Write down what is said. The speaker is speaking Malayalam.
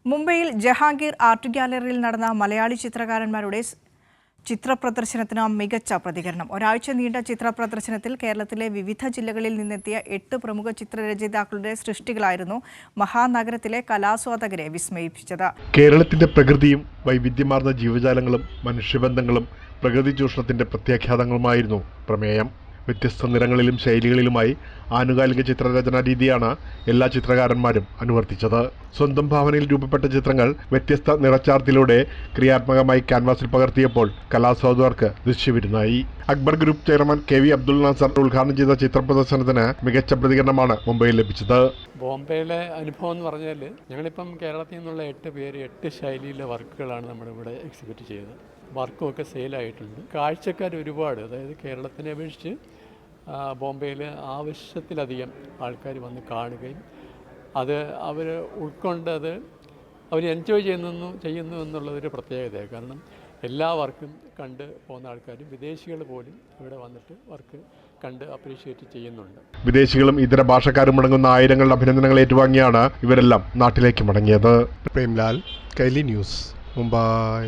മുംബൈയിൽ ജഹാംഗീർ ആർട്ട് ഗ്യാലറിയിൽ നടന്ന മലയാളി ചിത്രകാരന്മാരുടെ ചിത്രപ്രദർശനത്തിന് മികച്ച പ്രതികരണം. ഒരാഴ്ച നീണ്ട ചിത്രപ്രദർശനത്തിൽ കേരളത്തിലെ വിവിധ ജില്ലകളിൽ നിന്നെത്തിയ 8 പ്രമുഖ ചിത്രരചയിതാക്കളുടെ സൃഷ്ടികളായിരുന്നു മഹാനഗരത്തിലെ കലാസ്വാദകരെ വിസ്മയിപ്പിച്ചത്. കേരളത്തിന്റെ പ്രകൃതിയും വൈവിധ്യമാർന്ന ജീവജാലങ്ങളും മനുഷ്യബന്ധങ്ങളും പ്രകൃതി ചൂഷണത്തിന്റെ പ്രത്യാഘാതങ്ങളുമായിരുന്നു പ്രമേയം. വ്യത്യസ്ത നിറങ്ങളിലും ശൈലികളിലുമായി ആനുകാലിക ചിത്രരചനാ രീതിയാണ് എല്ലാ ചിത്രകാരന്മാരും അനുവർത്തിച്ചത്. സ്വന്തം ഭാവനയിൽ രൂപപ്പെട്ട ചിത്രങ്ങൾ വ്യത്യസ്ത നിറച്ചാർത്തിലൂടെ ക്രിയാത്മകമായി ക്യാൻവാസിൽ പകർത്തിയപ്പോൾ കലാസ്വാദകർക്ക് ദൃശ്യവിരുന്നായി. Akbar group chairman KV Abdul Nasar ഉദ്ഘാടനം ചെയ്ത ചിത്രപ്രദർശനത്തിന് മികച്ച പ്രതികരണമാണ് മുംബൈയിൽ ലഭിച്ചത്. ബോംബെയിലെ അനുഭവം എന്ന് പറഞ്ഞാൽ ഞങ്ങളിപ്പം കേരളത്തിൽ നിന്നുള്ള 8 പേര് 8 ശൈലിയിലെ വർക്കുകളാണ് നമ്മുടെ ഇവിടെ എക്സിബിറ്റ് ചെയ്തത്. വർക്കുമൊക്കെ സെയിലായിട്ടുണ്ട്. കാഴ്ചക്കാർ ഒരുപാട്, അതായത് കേരളത്തിനെ അപേക്ഷിച്ച് ബോംബെയിൽ ആവശ്യത്തിലധികം ആൾക്കാർ വന്ന് കാണുകയും അത് അവർ ഉൾക്കൊണ്ട് അത് അവർ എൻജോയ് ചെയ്യുന്നു എന്നുള്ളതൊരു പ്രത്യേകതയാണ്. കാരണം എല്ലാ വർക്കും കണ്ട് പോകുന്ന ആൾക്കാരും വിദേശികൾ പോലും ഇവിടെ വന്നിട്ട് വർക്ക് കണ്ട് അപ്രീഷിയേറ്റ് ചെയ്യുന്നുണ്ട്. വിദേശികളും ഇതര ഭാഷക്കാരും അടങ്ങുന്ന ആയിരങ്ങളുടെ അഭിനന്ദനങ്ങൾ ഏറ്റുവാങ്ങിയാണ് ഇവരെല്ലാം നാട്ടിലേക്ക് മടങ്ങിയത്. പ്രേംലാൽ, കൈലി ന്യൂസ്, മുംബൈ.